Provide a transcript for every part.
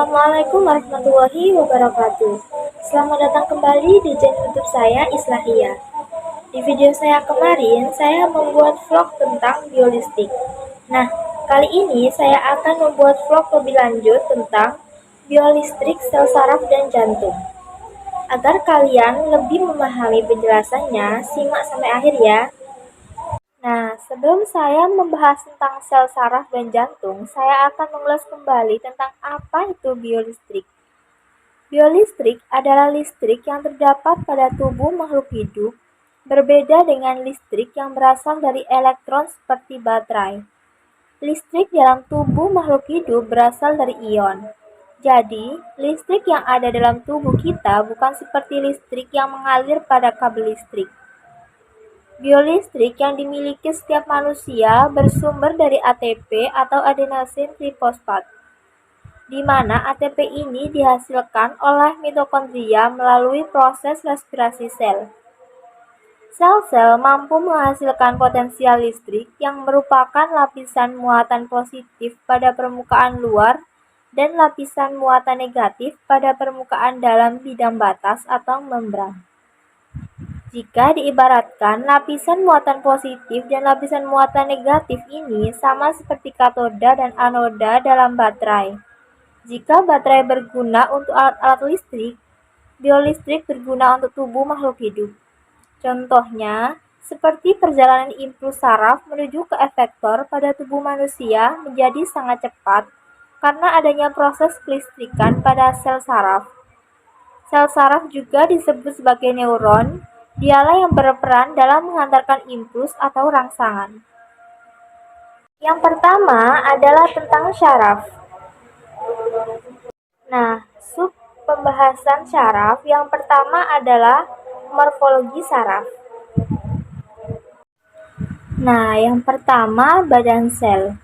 Assalamualaikum warahmatullahi wabarakatuh. Selamat datang kembali di channel YouTube saya, Islahia. Di video saya kemarin, saya membuat vlog tentang biolistrik. Nah, kali ini saya akan membuat vlog lebih lanjut tentang biolistrik sel saraf dan jantung. Agar kalian lebih memahami penjelasannya, simak sampai akhir ya. Nah, sebelum saya membahas tentang sel saraf dan jantung, saya akan mengulas kembali tentang apa itu biolistrik. Biolistrik adalah listrik yang terdapat pada tubuh makhluk hidup, berbeda dengan listrik yang berasal dari elektron seperti baterai. Listrik dalam tubuh makhluk hidup berasal dari ion. Jadi, listrik yang ada dalam tubuh kita bukan seperti listrik yang mengalir pada kabel listrik. Biolistrik yang dimiliki setiap manusia bersumber dari ATP atau adenosin trifosfat, di mana ATP ini dihasilkan oleh mitokondria melalui proses respirasi sel. Sel-sel mampu menghasilkan potensial listrik yang merupakan lapisan muatan positif pada permukaan luar dan lapisan muatan negatif pada permukaan dalam bidang batas atau membran. Jika diibaratkan, lapisan muatan positif dan lapisan muatan negatif ini sama seperti katoda dan anoda dalam baterai. Jika baterai berguna untuk alat-alat listrik, biolistrik berguna untuk tubuh makhluk hidup. Contohnya, seperti perjalanan impuls saraf menuju ke efektor pada tubuh manusia menjadi sangat cepat karena adanya proses kelistrikan pada sel saraf. Sel saraf juga disebut sebagai neuron. Dialah yang berperan dalam menghantarkan impuls atau rangsangan. Yang pertama adalah tentang syaraf. Nah, sub pembahasan syaraf yang pertama adalah morfologi saraf. Nah, yang pertama badan sel.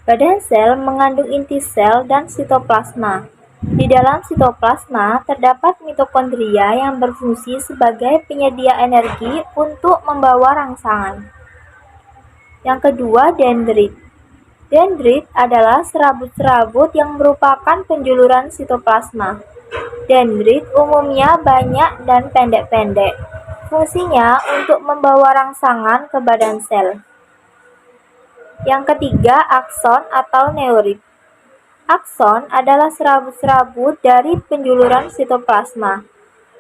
Badan sel mengandung inti sel dan sitoplasma. Di dalam sitoplasma terdapat mitokondria yang berfungsi sebagai penyedia energi untuk membawa rangsangan. Yang kedua, dendrit. Dendrit adalah serabut-serabut yang merupakan penjuluran sitoplasma. Dendrit umumnya banyak dan pendek-pendek. Fungsinya untuk membawa rangsangan ke badan sel. Yang ketiga, akson atau neurit. Akson adalah serabut-serabut dari penjuluran sitoplasma.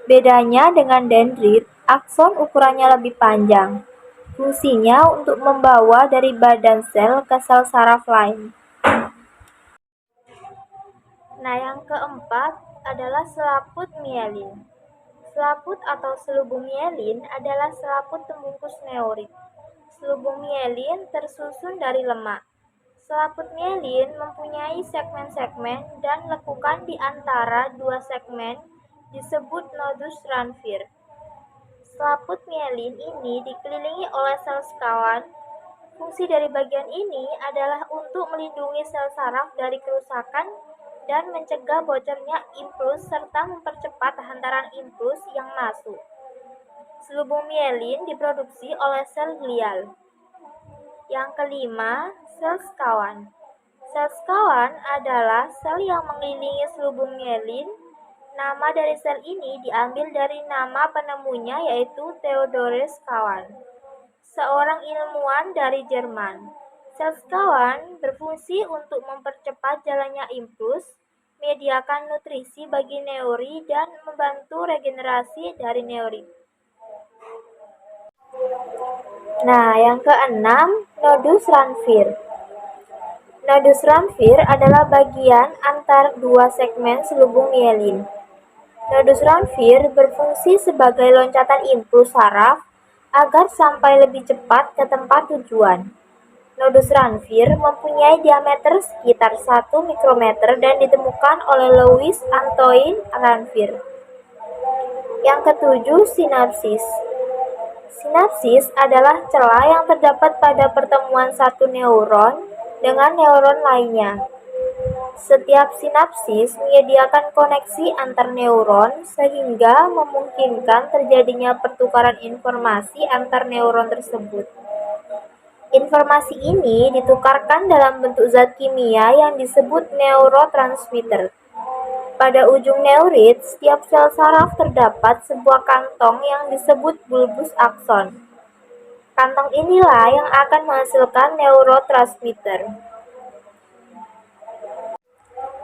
Bedanya dengan dendrit, akson ukurannya lebih panjang. Fungsinya untuk membawa dari badan sel ke sel saraf lain. Nah, yang keempat adalah selaput mielin. Selaput atau selubung mielin adalah selaput pembungkus neurit. Selubung mielin tersusun dari lemak. Selaput mielin mempunyai segmen-segmen dan lekukan di antara dua segmen disebut nodus Ranvier. Selaput mielin ini dikelilingi oleh sel sekawan. Fungsi dari bagian ini adalah untuk melindungi sel saraf dari kerusakan dan mencegah bocornya impuls serta mempercepat hantaran impuls yang masuk. Selubung mielin diproduksi oleh sel glial. Yang kelima, sel sekawan. Sel sekawan adalah sel yang mengelilingi selubung mielin. Nama dari sel ini diambil dari nama penemunya yaitu Theodore Sekawan, seorang ilmuwan dari Jerman. Sel sekawan berfungsi untuk mempercepat jalannya impuls, menyediakan nutrisi bagi neuri, dan membantu regenerasi dari neuri. Nah, yang keenam, nodus Ranvier. Nodus Ranvier adalah bagian antar dua segmen selubung mielin. Nodus Ranvier berfungsi sebagai loncatan impuls saraf agar sampai lebih cepat ke tempat tujuan. Nodus Ranvier mempunyai diameter sekitar 1 mikrometer dan ditemukan oleh Louis Antoine Ranvier. Yang ketujuh, sinapsis. Sinapsis adalah celah yang terdapat pada pertemuan satu neuron dengan neuron lainnya. Setiap sinapsis menyediakan koneksi antar neuron sehingga memungkinkan terjadinya pertukaran informasi antar neuron tersebut. Informasi ini ditukarkan dalam bentuk zat kimia yang disebut neurotransmitter. Pada ujung neurit, setiap sel saraf terdapat sebuah kantong yang disebut bulbus akson. Kantong inilah yang akan menghasilkan neurotransmitter.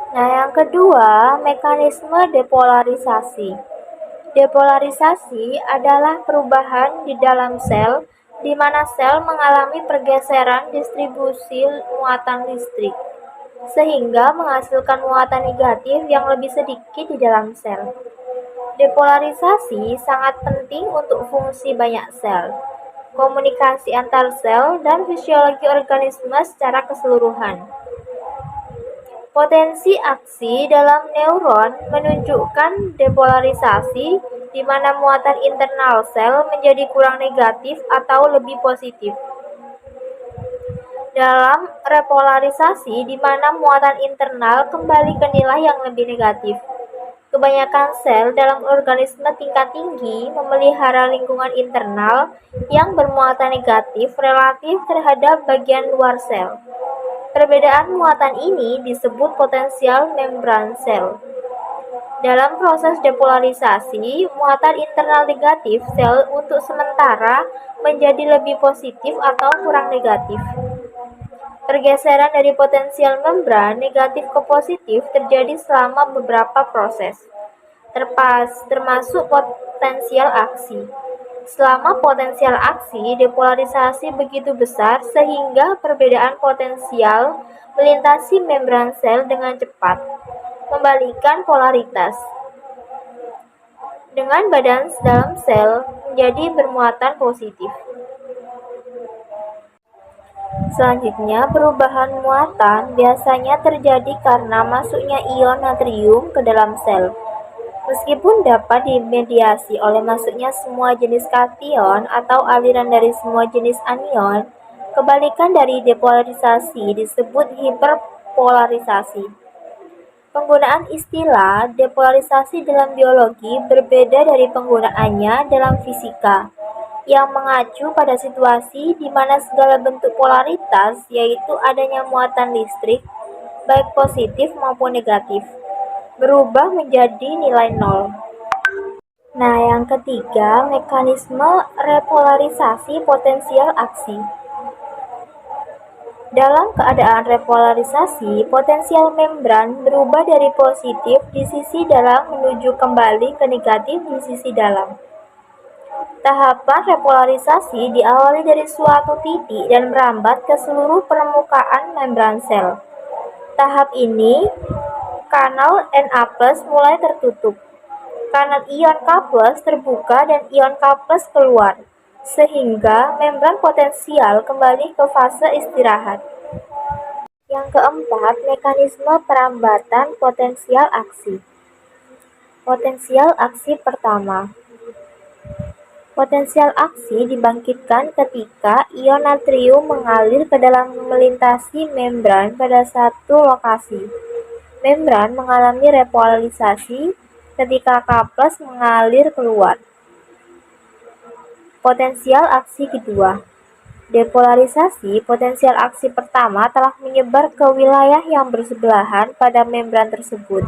Nah, yang kedua, mekanisme depolarisasi. Depolarisasi adalah perubahan di dalam sel di mana sel mengalami pergeseran distribusi muatan listrik, sehingga menghasilkan muatan negatif yang lebih sedikit di dalam sel. Depolarisasi sangat penting untuk fungsi banyak sel, komunikasi antar sel, dan fisiologi organisme secara keseluruhan. Potensi aksi dalam neuron menunjukkan depolarisasi di mana muatan internal sel menjadi kurang negatif atau lebih positif. Dalam repolarisasi di mana muatan internal kembali ke nilai yang lebih negatif. Kebanyakan sel dalam organisme tingkat tinggi memelihara lingkungan internal yang bermuatan negatif relatif terhadap bagian luar sel. Perbedaan muatan ini disebut potensial membran sel. Dalam proses depolarisasi, muatan internal negatif sel untuk sementara menjadi lebih positif atau kurang negatif. Pergeseran dari potensial membran negatif ke positif terjadi selama beberapa proses, termasuk potensial aksi. Selama potensial aksi, depolarisasi begitu besar sehingga perbedaan potensial melintasi membran sel dengan cepat, membalikan polaritas. Dengan badan dalam sel menjadi bermuatan positif. Selanjutnya, perubahan muatan biasanya terjadi karena masuknya ion natrium ke dalam sel. Meskipun dapat dimediasi oleh masuknya semua jenis kation atau aliran dari semua jenis anion, kebalikan dari depolarisasi disebut hiperpolarisasi. Penggunaan istilah depolarisasi dalam biologi berbeda dari penggunaannya dalam fisika, yang mengacu pada situasi di mana segala bentuk polaritas, yaitu adanya muatan listrik, baik positif maupun negatif, berubah menjadi nilai nol. Nah, yang ketiga, mekanisme repolarisasi potensial aksi. Dalam keadaan repolarisasi, potensial membran berubah dari positif di sisi dalam menuju kembali ke negatif di sisi dalam. Tahapan repolarisasi diawali dari suatu titik dan merambat ke seluruh permukaan membran sel. Tahap ini, kanal Na+ mulai tertutup. Kanal ion K+ terbuka dan ion K+ keluar, sehingga membran potensial kembali ke fase istirahat. Yang keempat, mekanisme perambatan potensial aksi. Potensial aksi pertama. Potensial aksi dibangkitkan ketika ion natrium mengalir ke dalam melintasi membran pada satu lokasi. Membran mengalami repolarisasi ketika K+ mengalir keluar. Potensial aksi kedua. Depolarisasi potensial aksi pertama telah menyebar ke wilayah yang bersebelahan pada membran tersebut.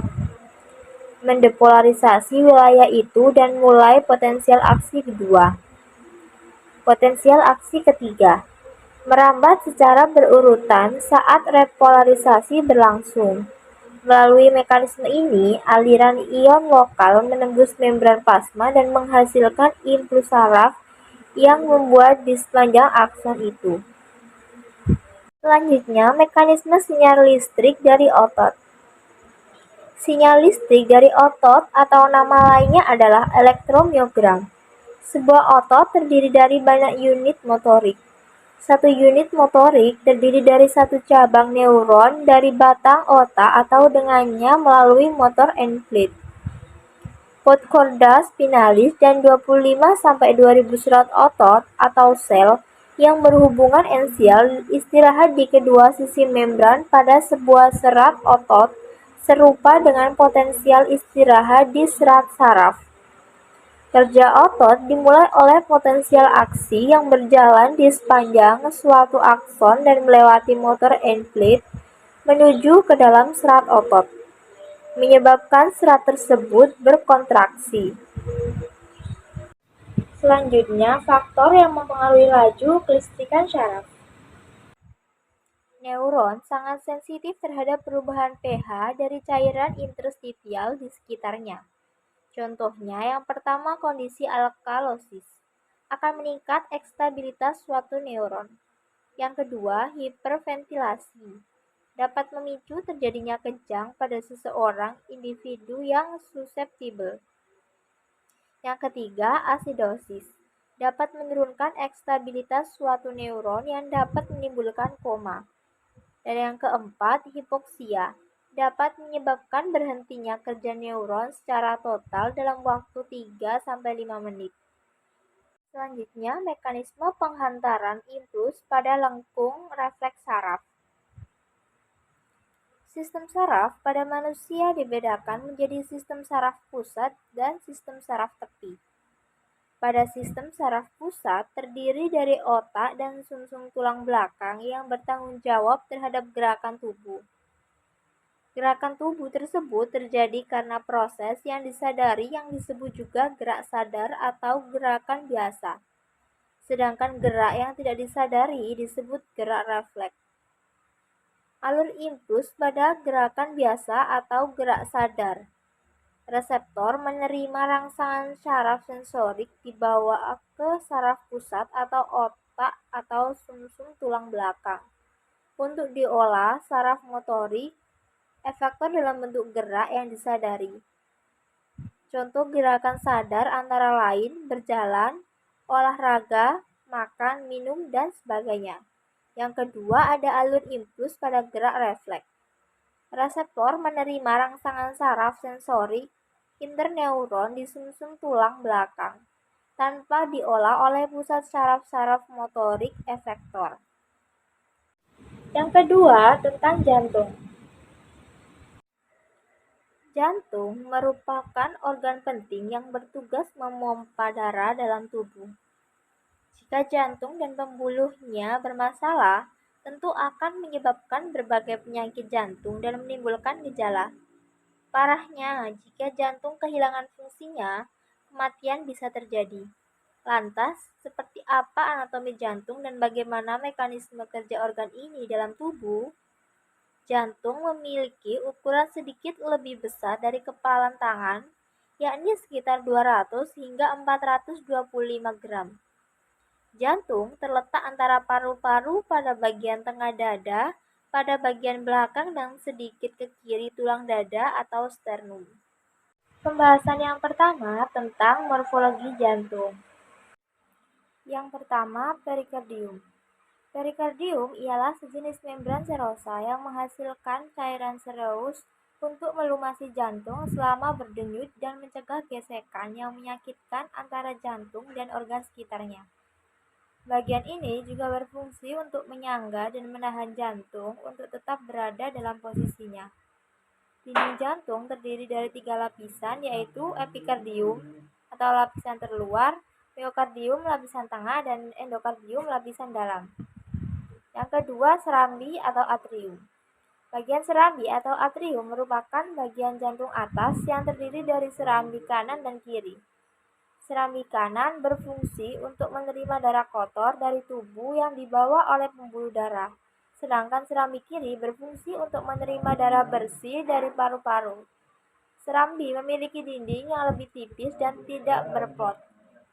Mendepolarisasi wilayah itu dan mulai potensial aksi kedua. Potensial aksi ketiga. Merambat secara berurutan saat repolarisasi berlangsung. Melalui mekanisme ini, aliran ion lokal menembus membran plasma dan menghasilkan impuls saraf yang membuat di sepanjang akson itu. Selanjutnya, mekanisme sinyal listrik dari otot. Sinyal listrik dari otot atau nama lainnya adalah elektromyogram. Sebuah otot terdiri dari banyak unit motorik. Satu unit motorik terdiri dari satu cabang neuron dari batang otak atau dengannya melalui motor end plate, podchorda spinalis, dan 25-2000 serat otot atau sel yang berhubungan ensial istirahat di kedua sisi membran pada sebuah serat otot serupa dengan potensial istirahat di serat saraf. Kerja otot dimulai oleh potensial aksi yang berjalan di sepanjang suatu akson dan melewati motor end plate menuju ke dalam serat otot, menyebabkan serat tersebut berkontraksi. Selanjutnya, faktor yang mempengaruhi laju kelistrikan syaraf. Neuron sangat sensitif terhadap perubahan pH dari cairan interstitial di sekitarnya. Contohnya, yang pertama kondisi alkalosis akan meningkat ekstabilitas suatu neuron. Yang kedua, hiperventilasi dapat memicu terjadinya kejang pada seseorang individu yang susceptible. Yang ketiga, asidosis dapat menurunkan ekstabilitas suatu neuron yang dapat menimbulkan koma. Dan yang keempat, hipoksia dapat menyebabkan berhentinya kerja neuron secara total dalam waktu 3-5 menit. Selanjutnya, mekanisme penghantaran impuls pada lengkung refleks saraf. Sistem saraf pada manusia dibedakan menjadi sistem saraf pusat dan sistem saraf tepi. Pada sistem saraf pusat terdiri dari otak dan sumsum tulang belakang yang bertanggung jawab terhadap gerakan tubuh. Gerakan tubuh tersebut terjadi karena proses yang disadari yang disebut juga gerak sadar atau gerakan biasa. Sedangkan gerak yang tidak disadari disebut gerak refleks. Alur impuls pada gerakan biasa atau gerak sadar. Reseptor menerima rangsangan syaraf sensorik dibawa ke saraf pusat atau otak atau sumsum tulang belakang. Untuk diolah saraf motorik, efektor dalam bentuk gerak yang disadari. Contoh gerakan sadar antara lain berjalan, olahraga, makan, minum, dan sebagainya. Yang kedua ada alur impuls pada gerak refleks. Reseptor menerima rangsangan saraf sensorik interneuron di sumsum tulang belakang tanpa diolah oleh pusat saraf-saraf motorik efektor. Yang kedua tentang jantung. Jantung merupakan organ penting yang bertugas memompa darah dalam tubuh. Jika jantung dan pembuluhnya bermasalah, tentu akan menyebabkan berbagai penyakit jantung dan menimbulkan gejala. Parahnya, jika jantung kehilangan fungsinya, kematian bisa terjadi. Lantas, seperti apa anatomi jantung dan bagaimana mekanisme kerja organ ini dalam tubuh? Jantung memiliki ukuran sedikit lebih besar dari kepalan tangan, yakni sekitar 200 hingga 425 gram. Jantung terletak antara paru-paru pada bagian tengah dada, pada bagian belakang dan sedikit ke kiri tulang dada atau sternum. Pembahasan yang pertama tentang morfologi jantung. Yang pertama, perikardium. Perikardium ialah sejenis membran serosa yang menghasilkan cairan sereus untuk melumasi jantung selama berdenyut dan mencegah gesekan yang menyakitkan antara jantung dan organ sekitarnya. Bagian ini juga berfungsi untuk menyangga dan menahan jantung untuk tetap berada dalam posisinya. Dinding jantung terdiri dari 3 lapisan, yaitu epikardium atau lapisan terluar, miokardium lapisan tengah, dan endokardium lapisan dalam. Yang kedua, serambi atau atrium. Bagian serambi atau atrium merupakan bagian jantung atas yang terdiri dari serambi kanan dan kiri. Serambi kanan berfungsi untuk menerima darah kotor dari tubuh yang dibawa oleh pembuluh darah, sedangkan serambi kiri berfungsi untuk menerima darah bersih dari paru-paru. Serambi memiliki dinding yang lebih tipis dan tidak berplot,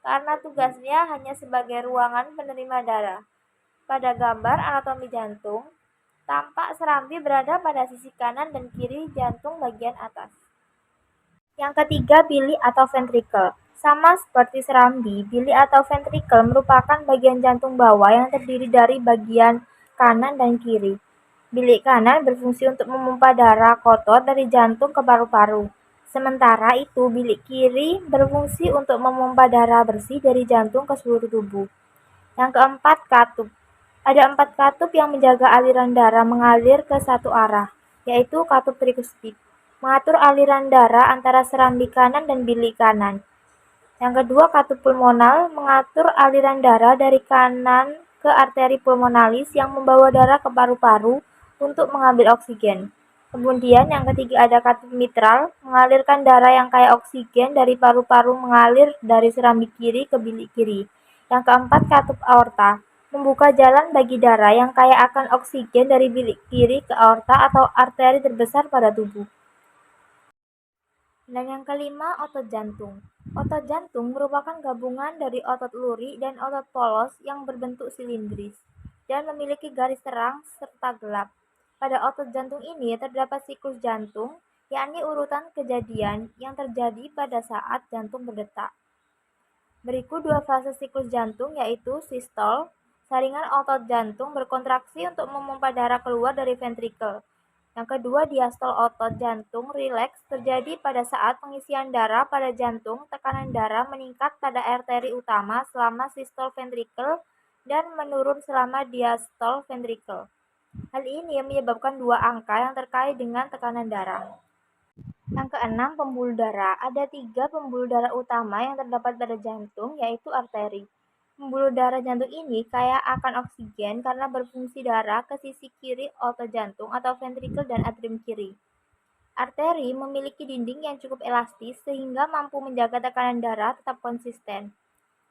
karena tugasnya hanya sebagai ruangan penerima darah. Pada gambar anatomi jantung, tampak serambi berada pada sisi kanan dan kiri jantung bagian atas. Yang ketiga, bili atau ventrikel. Sama seperti serambi, bili atau ventrikel merupakan bagian jantung bawah yang terdiri dari bagian kanan dan kiri. Bilik kanan berfungsi untuk memompa darah kotor dari jantung ke paru-paru. Sementara itu, bilik kiri berfungsi untuk memompa darah bersih dari jantung ke seluruh tubuh. Yang keempat, katup. Ada 4 katup yang menjaga aliran darah mengalir ke satu arah, yaitu katup trikustik, mengatur aliran darah antara serambi kanan dan bilik kanan. Yang kedua, katup pulmonal mengatur aliran darah dari kanan ke arteri pulmonalis yang membawa darah ke paru-paru untuk mengambil oksigen. Kemudian yang ketiga ada katup mitral, mengalirkan darah yang kaya oksigen dari paru-paru mengalir dari serambi kiri ke bilik kiri. Yang keempat, katup aorta, membuka jalan bagi darah yang kaya akan oksigen dari bilik kiri ke aorta atau arteri terbesar pada tubuh. Dan yang kelima, otot jantung. Otot jantung merupakan gabungan dari otot luri dan otot polos yang berbentuk silindris dan memiliki garis terang serta gelap. Pada otot jantung ini terdapat siklus jantung, yakni urutan kejadian yang terjadi pada saat jantung berdetak. Berikut dua fase siklus jantung, yaitu sistol, saringan otot jantung berkontraksi untuk memompa darah keluar dari ventrikel. Yang kedua, diastol, otot jantung rileks terjadi pada saat pengisian darah pada jantung, tekanan darah meningkat pada arteri utama selama sistol ventrikel dan menurun selama diastol ventrikel. Hal ini menyebabkan dua angka yang terkait dengan tekanan darah. Yang keenam, pembuluh darah. Ada 3 pembuluh darah utama yang terdapat pada jantung, yaitu arteri. Pembuluh darah jantung ini kaya akan oksigen karena berfungsi darah ke sisi kiri otot jantung atau ventrikel dan atrium kiri. Arteri memiliki dinding yang cukup elastis sehingga mampu menjaga tekanan darah tetap konsisten.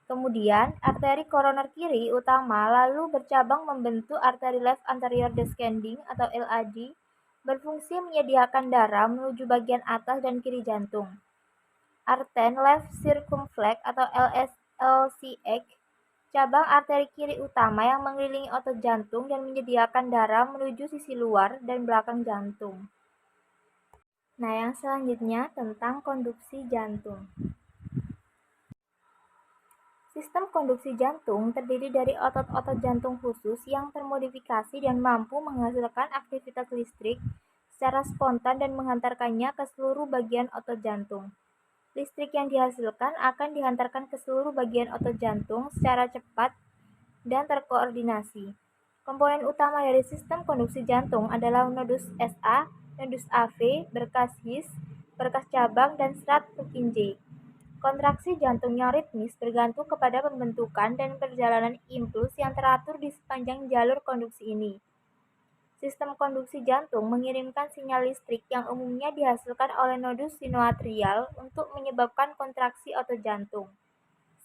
Kemudian, arteri koroner kiri utama lalu bercabang membentuk arteri left anterior descending atau LAD, berfungsi menyediakan darah menuju bagian atas dan kiri jantung. Arten left circumflex atau LCX, cabang arteri kiri utama yang mengelilingi otot jantung dan menyediakan darah menuju sisi luar dan belakang jantung. Nah, yang selanjutnya tentang konduksi jantung. Sistem konduksi jantung terdiri dari otot-otot jantung khusus yang termodifikasi dan mampu menghasilkan aktivitas listrik secara spontan dan menghantarkannya ke seluruh bagian otot jantung. Listrik yang dihasilkan akan dihantarkan ke seluruh bagian otot jantung secara cepat dan terkoordinasi. Komponen utama dari sistem konduksi jantung adalah nodus SA, nodus AV, berkas His, berkas cabang, dan serat Purkinje. Kontraksi jantung yang ritmis bergantung kepada pembentukan dan perjalanan impuls yang teratur di sepanjang jalur konduksi ini. Sistem konduksi jantung mengirimkan sinyal listrik yang umumnya dihasilkan oleh nodus sinoatrial untuk menyebabkan kontraksi otot jantung.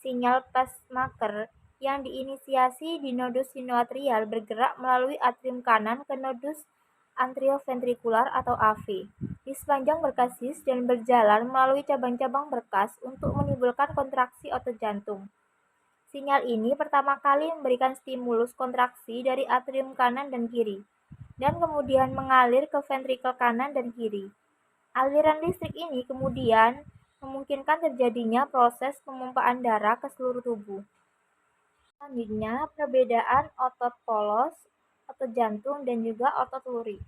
Sinyal pacemaker yang diinisiasi di nodus sinoatrial bergerak melalui atrium kanan ke nodus atrioventrikular atau AV di sepanjang berkas His dan berjalan melalui cabang-cabang berkas untuk menimbulkan kontraksi otot jantung. Sinyal ini pertama kali memberikan stimulus kontraksi dari atrium kanan dan kiri, dan kemudian mengalir ke ventrikel kanan dan kiri. Aliran listrik ini kemudian memungkinkan terjadinya proses pemompaan darah ke seluruh tubuh. Selanjutnya, perbedaan otot polos, otot jantung, dan juga otot luri.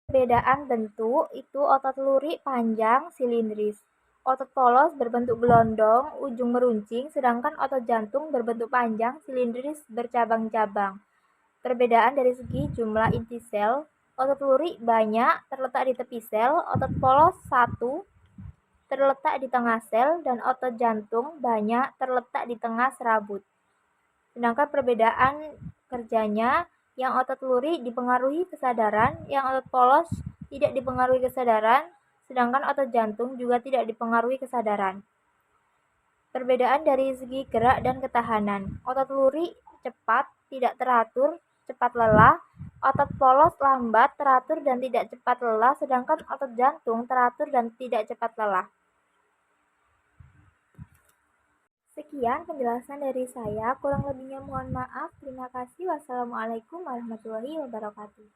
Perbedaan bentuk itu otot luri panjang, silindris. Otot polos berbentuk gelondong, ujung meruncing, sedangkan otot jantung berbentuk panjang, silindris, bercabang-cabang. Perbedaan dari segi jumlah inti sel, otot luri banyak terletak di tepi sel, otot polos 1 terletak di tengah sel, dan otot jantung banyak terletak di tengah serabut. Sedangkan perbedaan kerjanya, yang otot luri dipengaruhi kesadaran, yang otot polos tidak dipengaruhi kesadaran, sedangkan otot jantung juga tidak dipengaruhi kesadaran. Perbedaan dari segi gerak dan ketahanan, otot luri cepat, tidak teratur, cepat lelah, otot polos lambat, teratur dan tidak cepat lelah, sedangkan otot jantung teratur dan tidak cepat lelah. Sekian penjelasan dari saya, kurang lebihnya mohon maaf. Terima kasih. Wassalamualaikum warahmatullahi wabarakatuh.